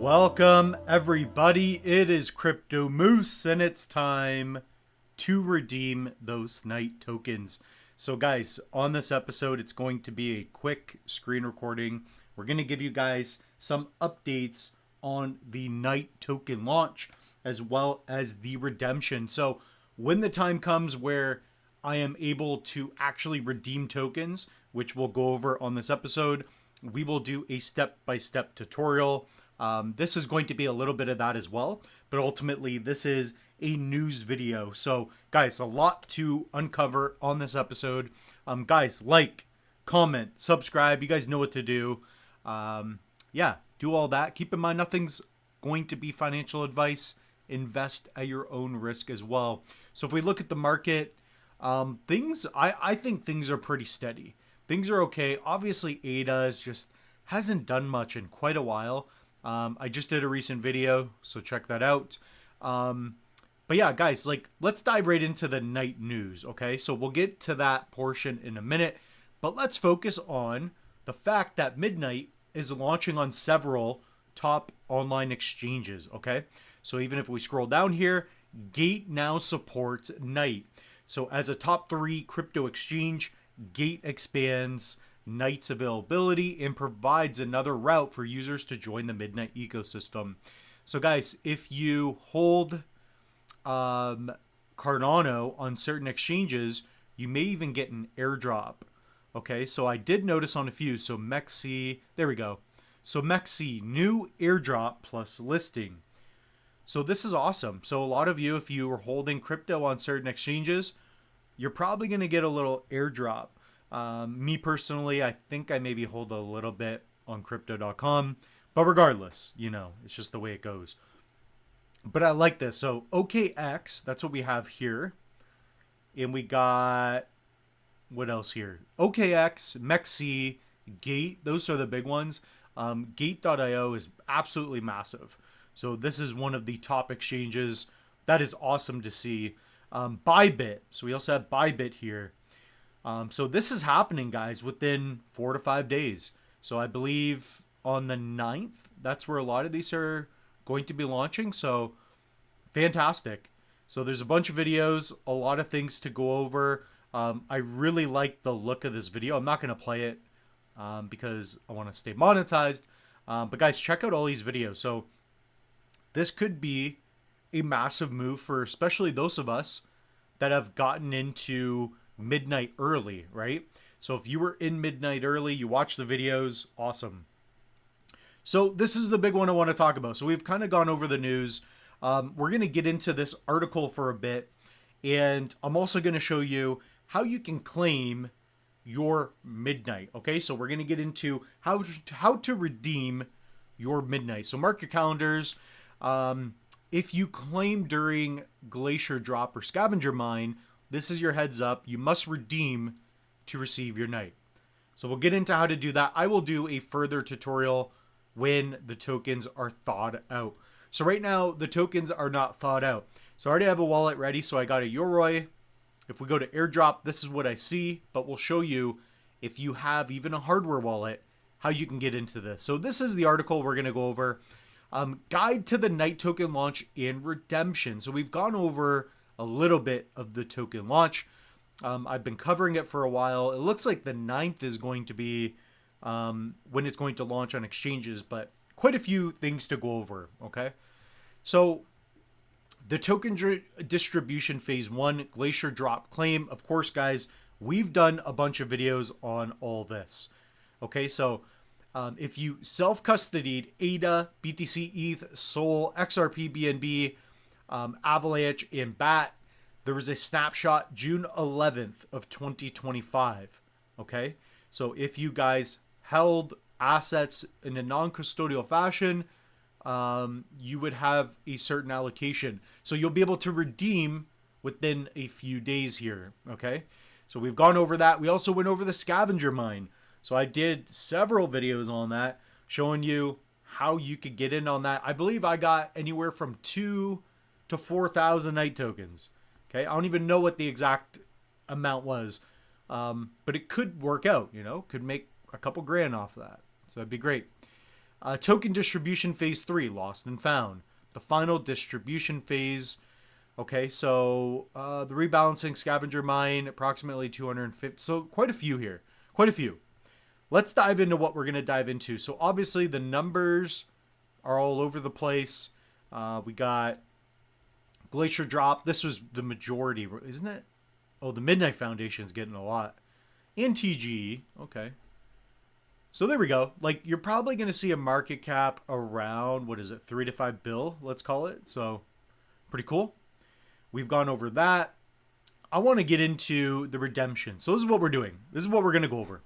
Welcome everybody, it is Crypto Moose and it's time to redeem those night tokens. So guys, on this episode it's going to be a quick screen recording. We're going to give you guys some updates on the night token launch as well as the redemption. So when the time comes where I am able to actually redeem tokens, which we'll go over on this episode, we will do a step-by-step tutorial. This is going to be a little bit of that as well, but ultimately this is a news video. So guys, a lot to uncover on this episode. Guys, like, comment, subscribe. You guys know what to do. Yeah, do all that. Keep in mind, nothing's going to be financial advice. Invest at your own risk as well. So if we look at the market, I think things are pretty steady. Things are okay. Obviously, ADA hasn't done much in quite a while. I just did a recent video, so check that out. But yeah, guys, let's dive right into the night news, okay? So we'll get to that portion in a minute, but let's focus on the fact that Midnight is launching on several top online exchanges, okay? So even if we scroll down here, Gate now supports Night. So as a top 3 crypto exchange, Gate expands Night's availability and provides another route for users to join the Midnight ecosystem. So guys, if you hold Cardano on certain exchanges, you may even get an airdrop. Okay, so I did notice on a few. So Mexi, there we go. So Mexi, new airdrop plus listing. So this is awesome. So a lot of you, if you are holding crypto on certain exchanges, you're probably going to get a little airdrop. Me personally, I think I maybe hold a little bit on crypto.com, but regardless, it's just the way it goes. But I like this. So OKX, that's what we have here. And we got, what else here? OKX, Mexi, Gate, those are the big ones. Gate.io is absolutely massive. So this is one of the top exchanges. That is awesome to see. Bybit, so we also have Bybit here. So this is happening, guys, within 4 to 5 days. So I believe on the 9th, that's where a lot of these are going to be launching. So fantastic. So there's a bunch of videos, a lot of things to go over. I really like the look of this video. I'm not going to play it because I want to stay monetized. But guys, check out all these videos. So this could be a massive move for especially those of us that have gotten into Midnight early, right? So if you were in Midnight early, you watch the videos, awesome. So this is the big one I want to talk about. So we've kind of gone over the news. We're going to get into this article for a bit, and I'm also going to show you how you can claim your Midnight. Okay, so we're going to get into how to redeem your Midnight. So mark your calendars. If you claim during Glacier Drop or Scavenger Mine, this is your heads up. You must redeem to receive your night. So we'll get into how to do that. I will do a further tutorial when the tokens are thawed out. So right now, the tokens are not thawed out. So I already have a wallet ready. So I got a Yoroi. If we go to airdrop, this is what I see. But we'll show you, if you have even a hardware wallet, how you can get into this. So this is the article we're going to go over. Guide to the night token launch and redemption. So we've gone over a little bit of the token launch. I've been covering it for a while. It looks like the 9th is going to be when it's going to launch on exchanges, but quite a few things to go over, okay? So the token distribution phase 1, Glacier Drop claim. Of course, guys, we've done a bunch of videos on all this, okay? So if you self-custodied ADA, BTC ETH, Sol, XRP, BNB, Avalanche, and BAT, there was a snapshot June 11th of 2025. Okay, so if you guys held assets in a non-custodial fashion, you would have a certain allocation. So you'll be able to redeem within a few days here. Okay, so we've gone over that. We also went over the scavenger mine. So I did several videos on that, showing you how you could get in on that. I believe I got anywhere from 2,000 to 4,000 night tokens. Okay, I don't even know what the exact amount was, but it could work out. Could make a couple grand off of that. So that'd be great. Token distribution phase 3, lost and found. The final distribution phase. Okay, so the rebalancing scavenger mine, approximately 250. So quite a few here. Quite a few. Let's dive into what we're going to dive into. So obviously the numbers are all over the place. We got Glacier Drop. This was the majority, isn't it? Oh, the Midnight Foundation's getting a lot. And TGE. Okay. So there we go. Like, you're probably going to see a market cap around, what is it, 3 to 5 bill, let's call it. So pretty cool. We've gone over that. I want to get into the redemption. So this is what we're doing. This is what we're going to go over.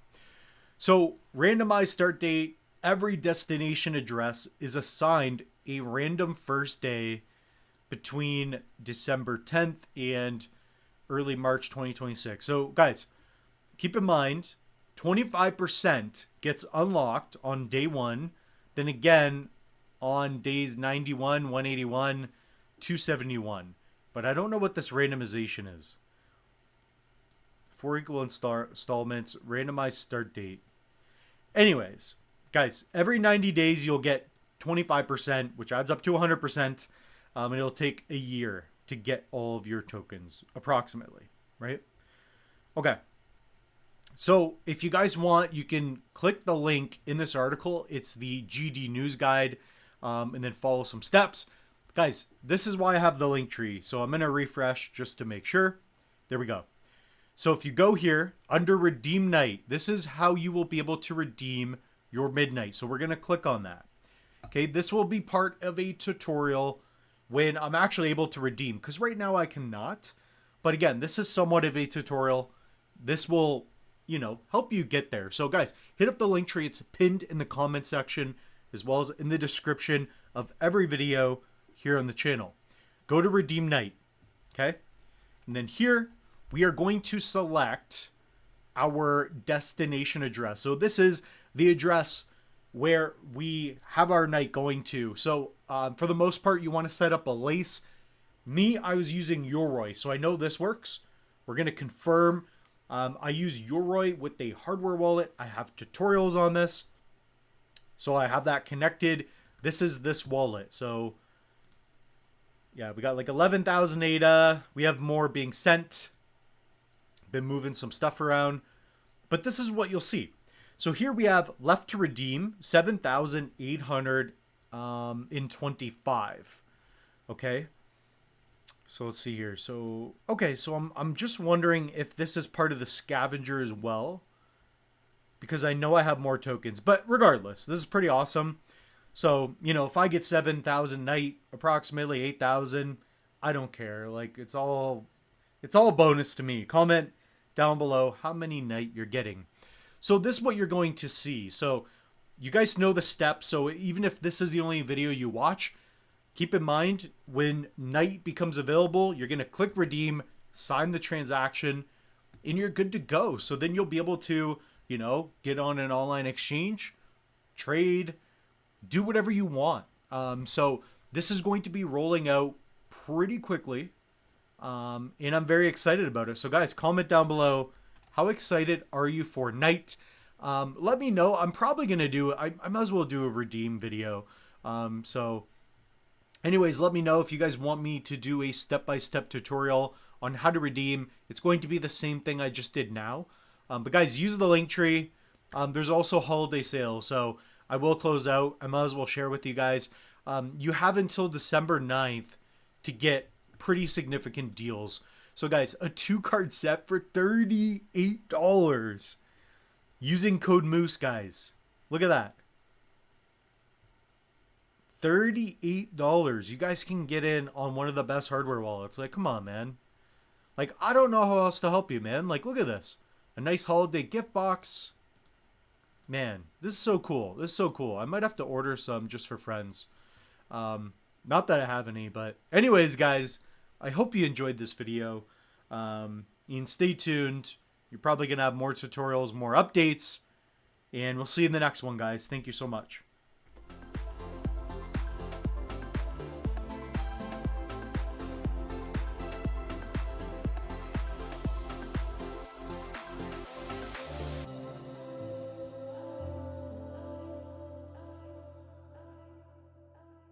So randomized start date, every destination address is assigned a random first day between December 10th and early March 2026. So guys, keep in mind, 25% gets unlocked on day 1, then again on days 91, 181, 271. But I don't know what this randomization is. 4 equal installments, randomized start date. Anyways, guys, every 90 days you'll get 25%, which adds up to 100%, and it'll take a year to get all of your tokens, approximately, right? Okay. So if you guys want, you can click the link in this article. It's the GD News Guide, and then follow some steps. Guys, this is why I have the link tree. So I'm going to refresh just to make sure. There we go. So if you go here under Redeem Night, this is how you will be able to redeem your midnight. So we're going to click on that. Okay, this will be part of a tutorial when I'm actually able to redeem, because right now I cannot. But again, this is somewhat of a tutorial. This will, you know, help you get there. So guys, hit up the link tree. It's pinned in the comment section as well as in the description of every video here on the channel. Go to Redeem Night. Okay, and then here we are going to select our destination address. So this is the address where we have our night going to. So for the most part, you want to set up a lace. Me, I was using Yoroi, so I know this works. We're going to confirm. I use Yoroi with a hardware wallet. I have tutorials on this. So I have that connected. This is this wallet. So yeah, we got like 11,000 ADA. We have more being sent. Been moving some stuff around, but this is what you'll see. So here we have left to redeem 7,800 in 25. Okay, so let's see here. So okay, so I'm just wondering if this is part of the scavenger as well, because I know I have more tokens. But regardless, this is pretty awesome. So you know, if I get 7,000 night, approximately 8,000, I don't care. Like it's all bonus to me. Comment down below how many night you're getting. So this is what you're going to see. So you guys know the steps. So even if this is the only video you watch, keep in mind when night becomes available, you're going to click redeem, sign the transaction, and you're good to go. So then you'll be able to, you know, get on an online exchange, trade, do whatever you want. So this is going to be rolling out pretty quickly. And I'm very excited about it. So guys, comment down below, how excited are you for night? Let me know. I'm probably going to do, I might as well do a redeem video. So anyways, let me know if you guys want me to do a step-by-step tutorial on how to redeem. It's going to be the same thing I just did now. But guys, use the link tree. There's also holiday sale. So I will close out. I might as well share with you guys. You have until December 9th to get pretty significant deals. So guys, a 2-card set for $38 using code Moose, guys. Look at that. $38. You guys can get in on one of the best hardware wallets. Like, come on, man. Like, I don't know how else to help you, man. Like, look at this. A nice holiday gift box. Man, this is so cool. This is so cool. I might have to order some just for friends. Not that I have any, but anyways, guys, I hope you enjoyed this video. And stay tuned. You're probably going to have more tutorials, more updates, and we'll see you in the next one, guys. Thank you so much.